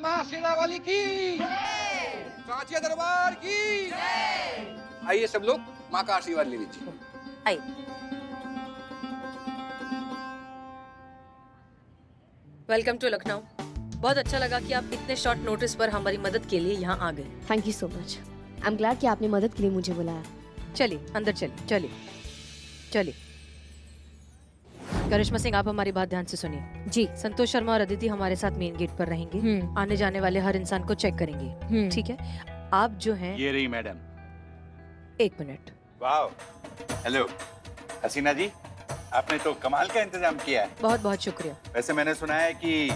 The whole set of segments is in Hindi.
माँ शेरावाली की, सांचिया दरबार की। आइए सब लोग माँ का आशीर्वाद ले लीजिए। आइए। Welcome to Lucknow. बहुत अच्छा लगा कि आप इतने शॉर्ट नोटिस पर हमारी मदद के लिए यहाँ आ गए। Thank you so much. I am glad कि आपने मदद के लिए मुझे बुलाया। चलिए अंदर चलिए, चलिए चलिए। करिश्मा सिंह, आप हमारी बात ध्यान से सुनिए। जी। संतोष शर्मा और अदिति हमारे साथ मेन गेट पर रहेंगे। आने जाने वाले हर इंसान को चेक करेंगे, ठीक है? आप जो हैं, ये रही मैडम। 1 मिनट। वाह, हेलो हसीना जी, आपने तो कमाल का इंतजाम किया है। बहुत बहुत शुक्रिया। वैसे मैंने सुना है कि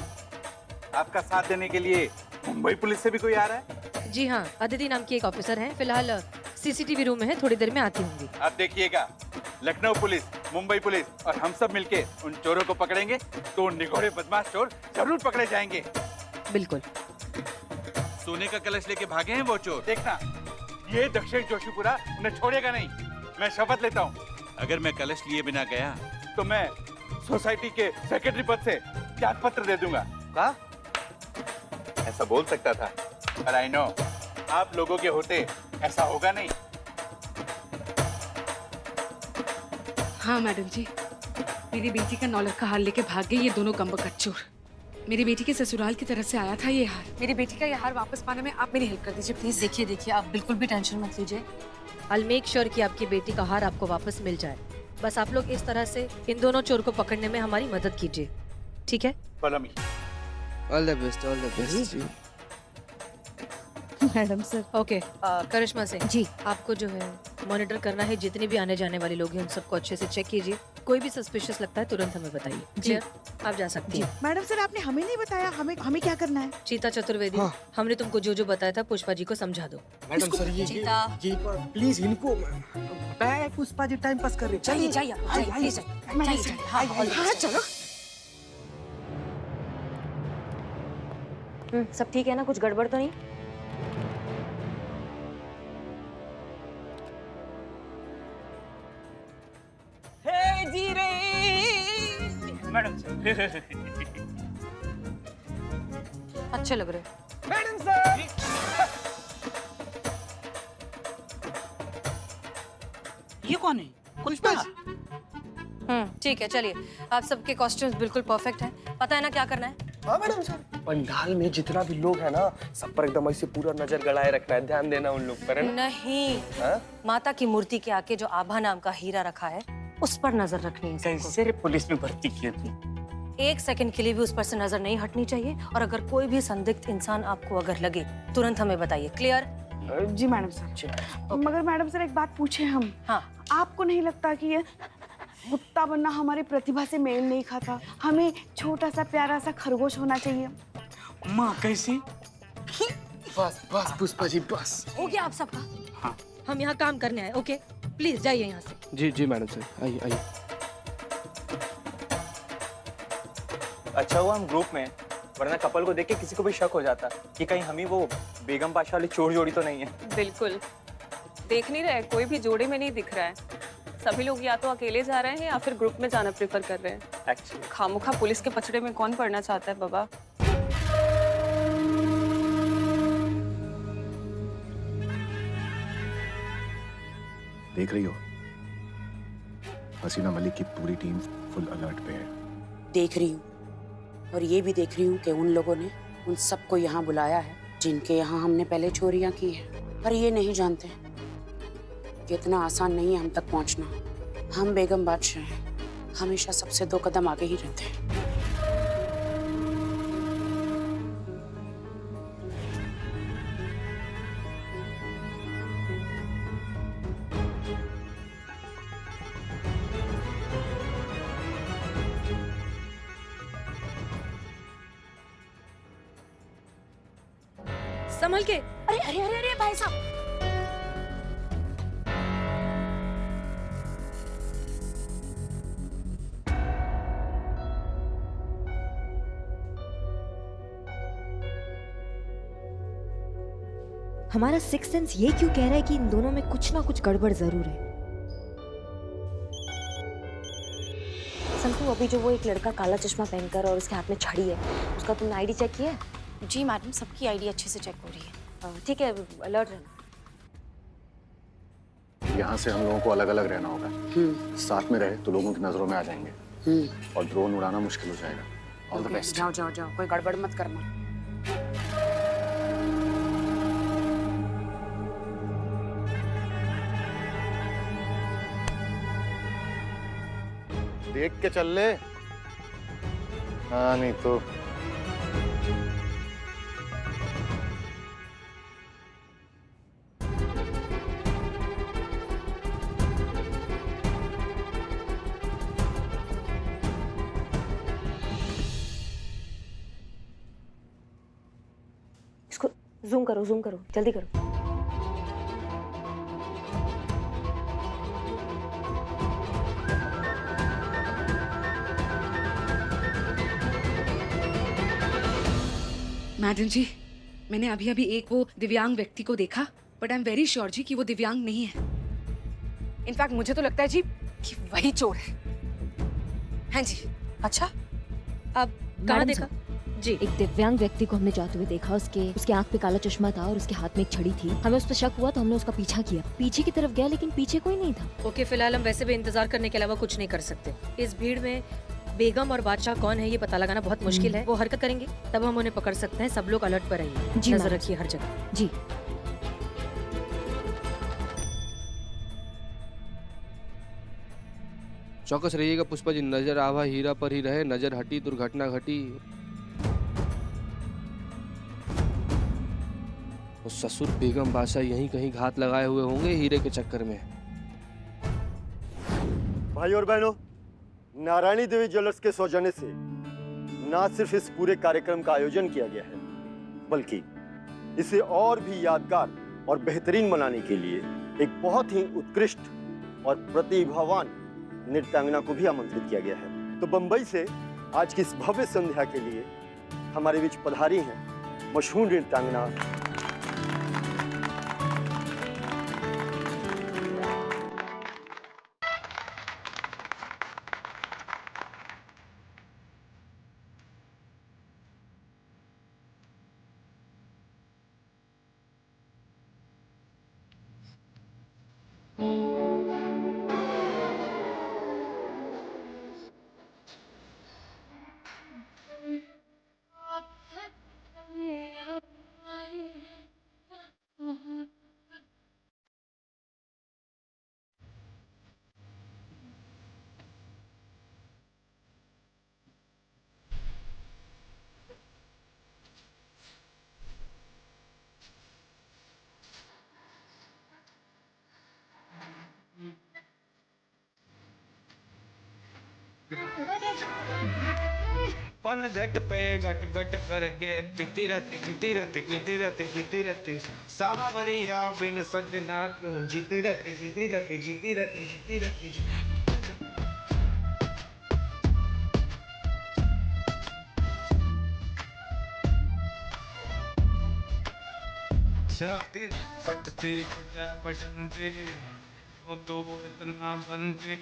आपका साथ देने के लिए मुंबई पुलिस से भी कोई आ रहा है। जी हाँ, अदिति नाम की एक ऑफिसर हैं, फिलहाल सीसीटीवी रूम में है, थोड़ी देर में आती होंगी। आप देखिएगा, लखनऊ पुलिस, मुंबई पुलिस और हम सब मिलके उन चोरों को पकड़ेंगे तो निगोड़े बदमाश चोर जरूर पकड़े जाएंगे। बिल्कुल। सोने का कलश लेके भागे हैं वो चोर। देखना, ये दक्षिण जोशीपुरा न छोड़ेगा नहीं। मैं शपथ लेता हूँ, अगर मैं कलश लिए बिना गया तो मैं सोसाइटी के सेक्रेटरी पद से त्याग पत्र दे दूंगा। का? ऐसा बोल सकता था, पर आई नो आप लोगों के होते ऐसा होगा नहीं। हाँ मैडम जी, मेरी बेटी का नौलख का हार लेके भाग गए ये दोनों कम्बकट चोर। मेरी बेटी के ससुराल की तरफ से आया था ये हार। मेरी बेटी का ये हार वापस पाने में आप मेरी हेल्प कर दीजिए प्लीज। देखिए, आप बिल्कुल भी टेंशन मत लीजिए। I'll make sure कि आपकी बेटी का हार आपको वापस मिल जाए। बस आप लोग इस तरह से इन दोनों चोर को पकड़ने में हमारी मदद कीजिए, ठीक है? Follow me। All the best, all the best. Madam sir. Okay, Karishma Singh ji. आपको जो है मॉनिटर करना है, जितने भी आने जाने वाले लोग हैं उन सबको अच्छे से चेक कीजिए। कोई भी सस्पिशियस लगता है तुरंत हमें बताइए। क्लियर? आप जा सकती हैं। मैडम सर, आपने हमें नहीं बताया हमें क्या करना है? चीता चतुर्वेदी, हमने तुमको जो जो बताया था पुष्पा जी को समझा दो। मैडम सर, ये प्लीज इनको, मैं पुष्पा जी टाइम पास कर रहे। जाइए जाइए हाँ चलो। सब ठीक है ना? कुछ गड़बड़ तो नहीं? मैडम अच्छे लग रहे। मैडम सर, ये कौन है? पुष्पा। ठीक है, चलिए। आप सबके कॉस्ट्यूम्स बिल्कुल परफेक्ट हैं। पता है ना क्या करना है? हाँ मैडम सर। पंडाल में जितना भी लोग है ना, सब पर एकदम ऐसे पूरा नजर गड़ाए रखना है, ध्यान देना उन लोग पर, है ना? नहीं, माता की मूर्ति के आगे जो आभा नाम का हीरा रखा है उस पर नजर रखनी है सबको। कैसे पुलिस में भर्ती किए थे? 1 सेकंड के लिए भी उस पर से नजर नहीं हटनी चाहिए, और अगर कोई भी संदिग्ध इंसान आपको अगर लगे तुरंत हमें बताइए। क्लियर? जी मैडम सर। मगर मैडम सर, एक बात पूछे हम। हाँ। आपको नहीं लगता कि ये कुत्ता बनना हमारी प्रतिभा से मेल नहीं खाता? हमें छोटा सा प्यारा सा खरगोश होना चाहिए। माँ कैसी? बस बस पुष्पा जी, बस हो गया आप सबका? हाँ। हम यहाँ काम करने आए। ओके, प्लीज जाइए यहाँ से। जी जी मैडम सर, आइए आइए। अच्छा हुआ हम ग्रुप में, वरना कपल को देख के किसी को भी शक हो जाता कि कहीं हम ही वो बेगम पाशा वाली चोर जोड़ी तो नहीं है। बिल्कुल, देख नहीं रहे, कोई भी जोड़े में नहीं दिख रहा है। सभी लोग या तो अकेले जा रहे हैं या फिर ग्रुप में जाना प्रेफर कर रहे हैं। एक्चुअली खामोखा पुलिस के पछड़े में कौन पड़ना चाहता है बाबा। देख रही हो, हसीना मलिक की पूरी टीम फुल अलर्ट पे है। देख रही हूँ, और ये भी देख रही हूँ कि उन लोगों ने उन सबको यहाँ बुलाया है जिनके यहाँ हमने पहले चोरियां की है, पर ये नहीं जानते कि इतना आसान नहीं है हम तक पहुँचना। हम बेगम बादशाह हैं, हमेशा सबसे 2 कदम आगे ही रहते हैं। संभल के। अरे अरे अरे अरे भाई साहब, हमारा सिक्स सेंस ये क्यों कह रहा है कि इन दोनों में कुछ ना कुछ गड़बड़ जरूर है। संतु, अभी जो वो एक लड़का काला चश्मा पहनकर और उसके हाथ में छड़ी है, उसका तुमने आईडी चेक किया है? जी मैडम, सबकी आईडी अच्छे से चेक हो रही है। ठीक है, अलर्ट रहना। यहाँ से हम लोगों को अलग अलग रहना होगा। साथ में रहे तो लोगों की नजरों में आ जाएंगे और ड्रोन उड़ाना मुश्किल हो जाएगा। All the best. जाओ जाओ जाओ, कोई गड़बड़ मत करना। देख के चल ले। हाँ नहीं तो इसको जूम करो, जल्दी करो। मैडम जी, मैंने अभी अभी एक वो दिव्यांग व्यक्ति को देखा, but I am very sure ji कि वो दिव्यांग नहीं है। इनफैक्ट मुझे तो लगता है जी कि वही चोर है। हाँ जी। अच्छा, अब कहाँ देखा? जी, एक दिव्यांग व्यक्ति को हमने जाते हुए देखा। उसके आंख पे काला चश्मा था और उसके हाथ में एक छड़ी थी। हमें उस पर शक हुआ तो हमने उसका पीछा किया। पीछे की तरफ गया लेकिन पीछे कोई नहीं था। ओके, फिलहाल हम वैसे भी इंतजार करने के अलावा कुछ नहीं कर सकते। इस भीड़ में बेगम और बादशाह कौन है ये पता लगाना बहुत मुश्किल है। वो हरकत करेंगे तब हम उन्हें पकड़ सकते हैं। सब लोग अलर्ट पर रहिए, जी, नजर मैम। रखिए हर जगह। जी। चौकस रहिएगा पुष्पा जी। नजर आवा हीरा पर ही रहे, नजर हटी दुर्घटना घटी। तो ससुर बेगम बादशाह यहीं कहीं घात लगाए हुए होंगे हीरे के चक्कर में। भाई और बहनों, नारायणी देवी ज्वेलर्स के सौजन्य से न सिर्फ इस पूरे कार्यक्रम का आयोजन किया गया है, बल्कि इसे और भी यादगार और बेहतरीन बनाने के लिए एक बहुत ही उत्कृष्ट और प्रतिभावान नृत्यांगना को भी आमंत्रित किया गया है। तो बंबई से आज की इस भव्य संध्या के लिए हमारे बीच पधारी हैं मशहूर नृत्यांगना पन झट पे घट घट करके पीती रहती सावरिया बिन सजना जीती रहती। छाती फटती पसंदी वो तो इतना बनती।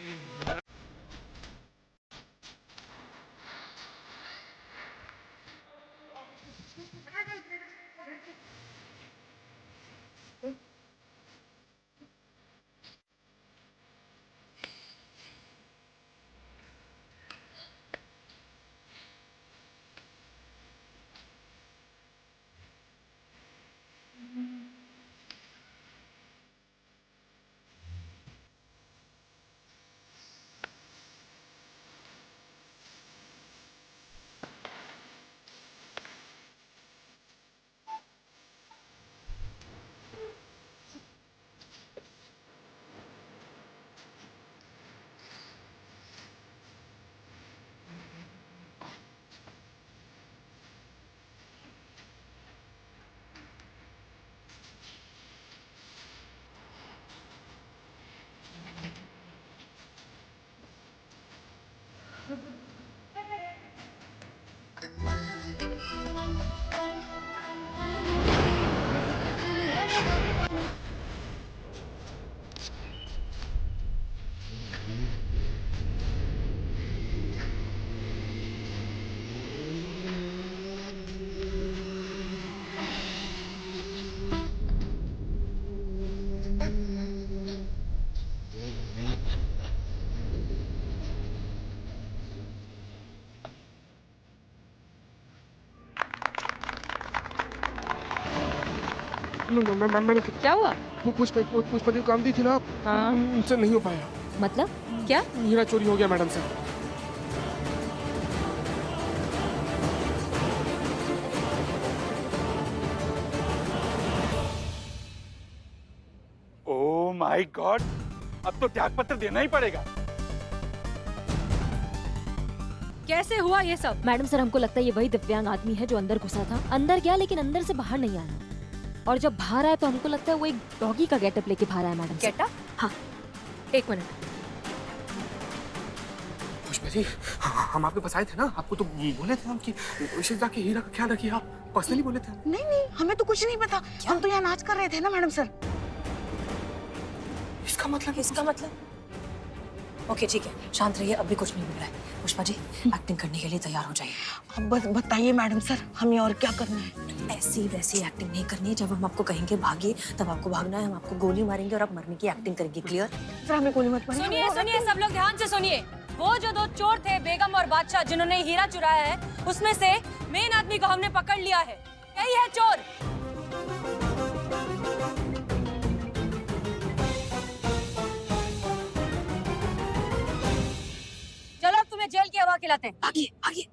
मैंने क्या हुआ? वो पुष्पा जी काम दी थी ना, हाँ। उनसे नहीं हो पाया। मतलब क्या? हीरा चोरी हो गया मैडम से। ओह माय गॉड, अब तो त्याग पत्र देना ही पड़ेगा। कैसे हुआ ये सब? मैडम सर, हमको लगता है ये वही दिव्यांग आदमी है जो अंदर घुसा था। अंदर गया लेकिन अंदर से बाहर नहीं आया, और जब बाहर आया तो हमको लगता है वो एक डॉगी का गेटअप लेके बाहर आया मैडम सर। गेटअप? हाँ, एक मिनट। पुष्पा जी, हम आपके पास आए थे ना, आपको तो बोले थे हम कि उसे जाके हीरा का ख्याल रखिए, आप पर्सनली बोले थे। नहीं नहीं, हमें तो कुछ नहीं पता। हम तो यहाँ नाच कर रहे थे ना मैडम सर। इसका मतलब ओके ठीक है, शांत रहिए, अभी कुछ नहीं मिल रहा है। पुष्पा जी, एक्टिंग करने के लिए तैयार हो जाइए। अब बस बताइए मैडम सर, हमें और क्या करना है? ऐसी वैसी एक्टिंग नहीं करनी है। जब हम आपको कहेंगे भागिए, तब आपको भागना है। हम आपको गोली मारेंगे और आप मरने की एक्टिंग करेंगे। क्लियर? सर हमें गोली मत मारिए। सुनिए सुनिए, सब लोग ध्यान से सुनिए। वो जो दो चोर थे, बेगम और बादशाह, जिन्होंने हीरा चुराया है, उसमें से मेन आदमी को हमने पकड़ लिया है। यही है चोर। चलो अब तुम्हें जेल की हवा खिलाते हैं। भागिए भागिए।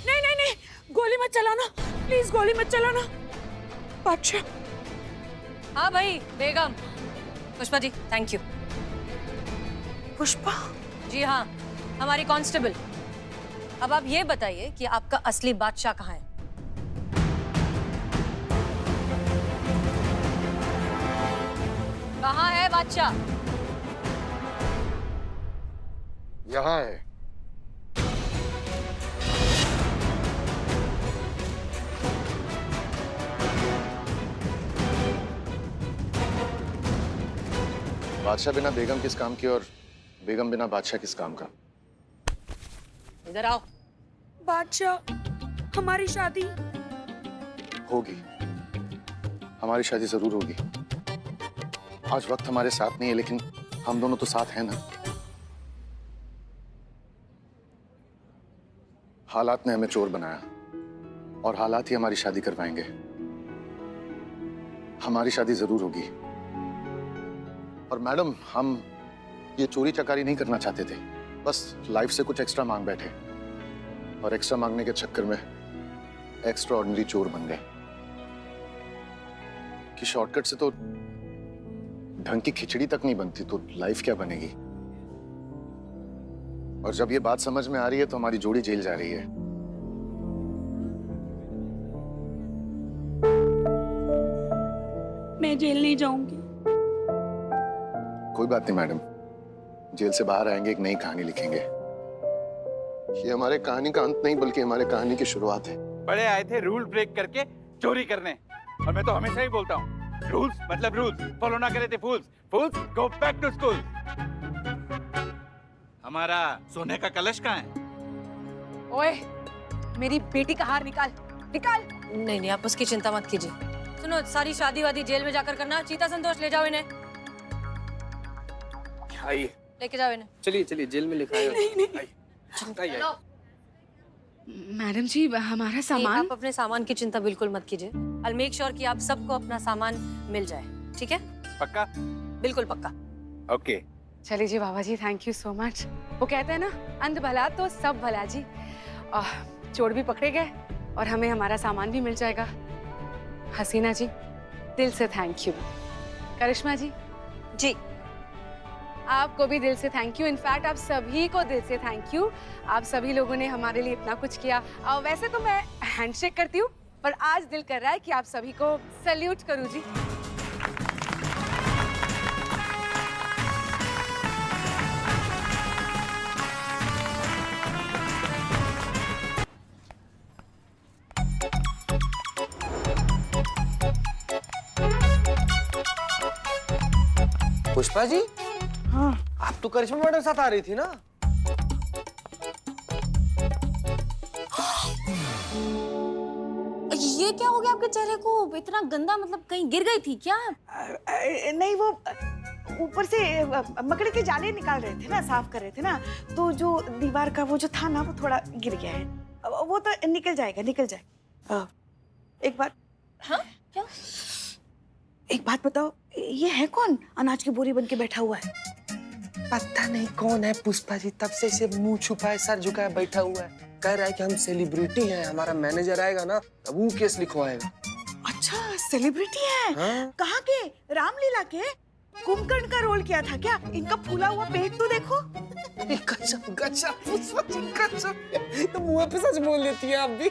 नहीं नहीं नहीं, गोली मत चलाना प्लीज, गोली मत चलाना। बादशाह। हाँ भाई, बेगम। Pushpa ji, thank you. पुष्पा? जी हाँ, हमारी कांस्टेबल। अब आप ये बताइए कि आपका असली बादशाह कहाँ है? कहाँ है बादशाह? यहाँ है। बादशाह बिना बेगम किस काम की, और बेगम बिना बादशाह किस काम का? इधर आओ। बादशाह, हमारी शादी होगी, हमारी शादी जरूर होगी। आज वक्त हमारे साथ नहीं है, लेकिन हम दोनों तो साथ हैं ना। हालात ने हमें चोर बनाया, और हालात ही हमारी शादी करवाएंगे। हमारी शादी जरूर होगी। और मैडम, हम ये चोरी चकारी नहीं करना चाहते थे, बस लाइफ से कुछ एक्स्ट्रा मांग बैठे, और एक्स्ट्रा मांगने के चक्कर में एक्स्ट्रा ऑर्डिनरी चोर बन गए। कि शॉर्टकट से तो ढंग की खिचड़ी तक नहीं बनती, तो लाइफ क्या बनेगी? और जब ये बात समझ में आ रही है तो हमारी जोड़ी जेल जा रही है। मैं जेल नहीं जाऊंगी। कोई बात नहीं मैडम, जेल से बाहर आएंगे, एक नई कहानी लिखेंगे। ये हमारे कहानी का अंत नहीं, बल्कि हमारे कहानी की शुरुआत है। बड़े आए थे रूल ब्रेक करके चोरी करने, और मैं तो हमेशा ही बोलता हूँ, रूल्स मतलब रूल्स, फॉलो ना करे थे फूल्स, फूल्स गो बैक टू स्कूल। हमारा सोने का कलश कहाँ है? ओए, मेरी बेटी का हार निकाल, निकाल। नहीं नहीं, आप उसकी चिंता मत कीजिए। सुनो, सारी शादी वादी जेल में जाकर करना। चीता संतोष, ले जाओ इन्हें, आइए, लेके जाओ इन्हें। चलिए चलिए, जेल में लिखा है। मैडम जी, हमारा सामान। आप अपने सामान की चिंता बिल्कुल मत कीजिए। I'll मेक श्योर कि आप सबको अपना सामान मिल जाए। ठीक है? पक्का? बिल्कुल पक्का। ओके। चलिए जी बाबा जी, थैंक यू सो मच। वो कहते हैं ना, अंध भला तो सब भला जी। चोर भी पकड़े गए और हमें हमारा सामान भी मिल जाएगा। हसीना जी, दिल से थैंक यू। करिश्मा जी, जी आपको भी दिल से थैंक यू। इनफैक्ट आप सभी को दिल से थैंक यू। आप सभी लोगों ने हमारे लिए इतना कुछ किया। वैसे तो मैं हैंडशेक करती हूँ, पर आज दिल कर रहा है कि आप सभी को सैल्यूट करूँ जी। पुष्पा जी, हाँ, आप तो करिश्मा मैडम साथ आ रही थी ना? ये क्या हो गया आपके चेहरे को? इतना गंदा, मतलब कहीं गिर गई थी क्या? नहीं, वो ऊपर से मकड़ी के जाले निकाल रहे थे ना, साफ कर रहे थे ना, तो जो दीवार का वो जो था ना, वो थोड़ा गिर गया है। वो तो निकल जाएगा। एक बात। हाँ क्या? एक बात बताओ, ये है कौन अनाज की बोरी बन के बैठा हुआ है? पता नहीं कौन है पुष्पा जी, तब से इसे मुंह छुपाए सर झुकाए बैठा हुआ है। कह रहा है कि हम सेलिब्रिटी हैं, हमारा मैनेजर आएगा ना तब वो केस लिखवाएगा। अच्छा, सेलिब्रिटी है? हाँ? कहाँ के? रामलीला के? कुंभकर्ण का रोल किया था क्या? इनका फूला हुआ पेट तो देखो। गजब गजब पुष्पा जी, गजब। तो मुंह पे सच बोल देती है आप भी।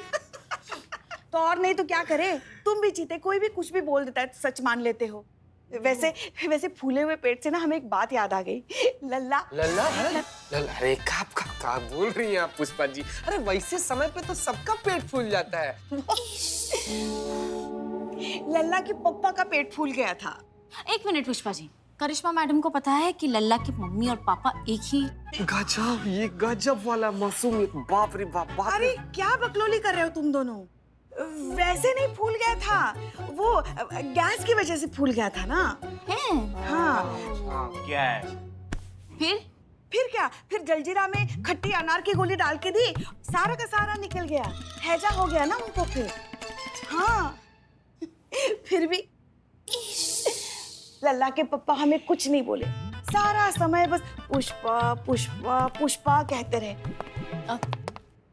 तो और नहीं तो क्या करे, तुम भी चीते, कोई भी कुछ भी बोल देता है, सच मान लेते हो। वैसे फूले हुए पेट से ना हमें एक बात याद आ गई। लल्ला लल्ला लल्ला, अरे का बोल रही हैं आप पुष्पा जी? अरे वैसे समय पे तो सबका पेट फूल जाता है। लल्ला के पप्पा का पेट फूल गया था। एक मिनट पुष्पा जी, करिश्मा मैडम को पता है कि लल्ला की मम्मी और पापा एक ही? गजब, ये गजब वाला मासूमियत, बाप रे बाप। अरे क्या बकलोली कर रहे हो तुम दोनों? वैसे नहीं फूल गया था, वो गैस की वजह से फूल गया था ना। हाँ। गैस? फिर क्या? फिर जलजीरा में खट्टी अनार की गोली डाल के दी, सारा का सारा निकल गया, हैजा हो गया ना उनको फिर। हाँ। फिर भी लल्ला के पप्पा हमें कुछ नहीं बोले, सारा समय बस पुष्पा पुष्पा पुष्पा कहते रहे।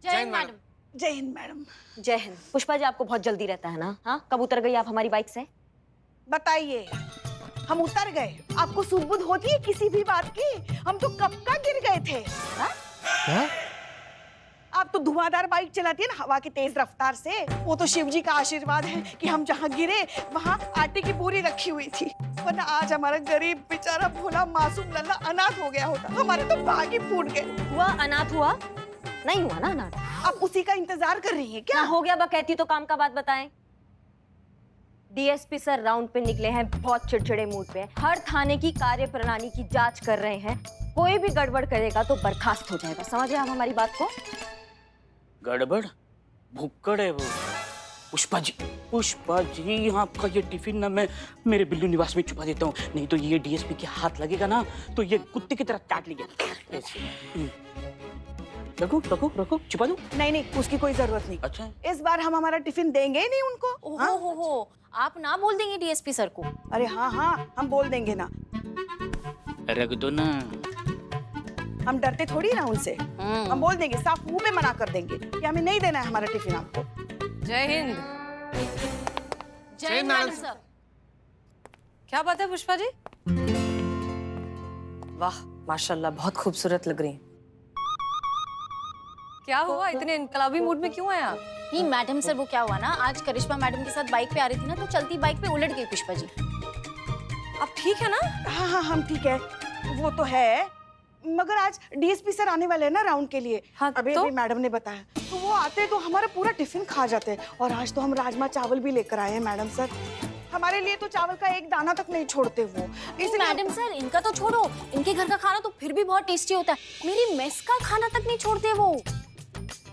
जय हिंद मैडम। जय हिंद मैडम। जय हिंद। पुष्पा जी, आपको बहुत जल्दी रहता है ना? हाँ, कब उतर गई आप हमारी बाइक से? बताइए, हम उतर गए? आपको सुध-बुध होती है किसी भी बात की? हम तो कब का गिर गए थे। क्या? आप तो धुआंधार बाइक चलाती है ना हवा की तेज रफ्तार से। वो तो शिव जी का आशीर्वाद है कि हम जहाँ गिरे वहाँ आटे की बोरी रखी हुई थी, वरना आज हमारा गरीब बेचारा भोला मासूम लल्ला अनाथ हो गया होता। हमारे तो भाग ही फूट गए। हुआ अनाथ? हुआ नहीं हुआ ना अनाथ? आप उसी का इंतजार कर रही हैं क्या? ना हो गया बकैती तो काम का बात बताएं। डीएसपी सर राउंड पे निकले हैं, बहुत चिड़चिड़े मूड पे। हर थाने की कार्य प्रणाली की जांच कर रहे हैं, कोई भी गड़बड़ करेगा तो बर्खास्त हो जाएगा। समझे आप हमारी बात को? गड़बड़? भुक्कड़ है वो। पुष्पा जी, यहाँ आपका ये टिफिन ना मैं मेरे बिल्लू निवास में छुपा देता हूँ, नहीं तो ये डीएसपी के हाथ लगेगा ना तो ये कुत्ते की तरह काट लेगा। रखो, छुपा दो। नहीं, उसकी कोई जरूरत नहीं। अच्छा, इस बार हम हमारा टिफिन देंगे ही नहीं उनको। हाँ? हो, आप ना बोल देंगे डीएसपी सर को? अरे हाँ, हम बोल देंगे ना। रख दो ना। हम डरते थोड़ी ना उनसे। हम बोल देंगे, साफ मुंह पे मना कर देंगे कि हमें नहीं देना है हमारा टिफिन आपको। जय हिंद। जय हिंद मैडम सर। क्या बात है पुष्पा जी? वाह माशाल्लाह, बहुत खूबसूरत लग रही हैं। क्या हुआ, इतने इनकलाबी मूड में क्यों आए आप? नहीं मैडम सर, वो क्या हुआ ना, आज करिश्मा मैडम के साथ बाइक पे आ रही थी ना, तो चलती बाइक पे उलट गई पुष्पा जी। आप ठीक है ना? हाँ, हम ठीक है। वो तो है, मगर आज डीएसपी सर आने वाले हैं ना राउंड के लिए। हाँ, अभी तो? मैडम ने बताया, तो वो आते तो हमारा पूरा टिफिन खा जाते। और आज तो हम राजमा चावल भी लेकर आए हैं मैडम सर। हमारे लिए तो चावल का एक दाना तक नहीं छोड़ते वो। इसलिए मैडम सर, इनका तो छोड़ो, इनके घर का खाना तो फिर भी बहुत टेस्टी होता है। मेरी मेस का खाना तक नहीं छोड़ते वो।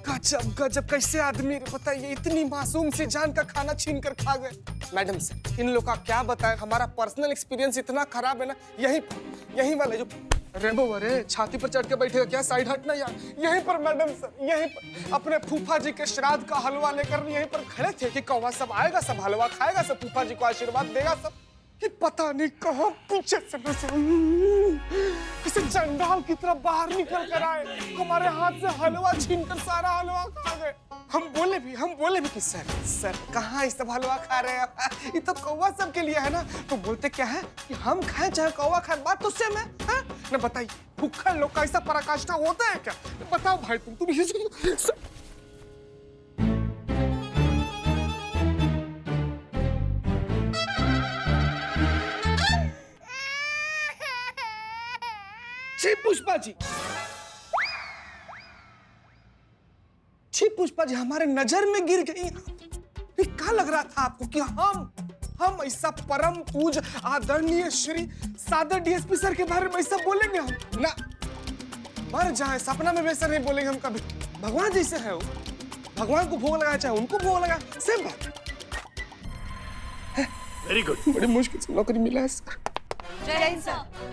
गजब, कैसे आदमी बताइए, इतनी मासूम सी जान का खाना छीन कर खा गए। मैडम सर, इन लोग का क्या बताएं, हमारा पर्सनल एक्सपीरियंस इतना खराब है ना। यही वाले जो रेंबो वाले छाती पर चढ़ के बैठेगा क्या, साइड हटना यार। यहीं पर मैडम सर, यहीं पर अपने फूफा जी के श्राद्ध का हलवा लेकर यहीं पर खड़े थे कि कौवा सब आएगा, सब हलवा खाएगा, सब फूफा जी को आशीर्वाद देगा सब। कि पता नहीं कहाँ पीछे से ऐसे चंडाल की तरह बाहर निकल कर आए, हमारे हाथ से हलवा छीनकर सारा हलवा खा गए। हम बोले भी कि सर कहाँ ये सब हलवा खा रहे हैं, ये तो कौवा सब के लिए है ना। तो बोलते क्या है कि हम खाएं चाहे कौवा खाए, बात तो सेम है। ना बताइए, भूखा लोग का ऐसा पराकाष्ठा होता है क्या? बताओ भाई, तुम पुष्पा जी हमारे नजर में गिर गई। क्या लग रहा था आपको कि हम ऐसा परम पूज आदरणीय श्री सादर डीएसपी सर के बारे में ऐसा बोलेंगे? हम ना, मर जाए सपना में वैसा नहीं बोलेंगे हम कभी। भगवान जैसे है वो, भगवान को भोग लगाया चाहे उनको भोग लगाए, सेम बात। Very good. बड़ी मुश्किल से नौकरी मिला है सर। जय हिंद सर।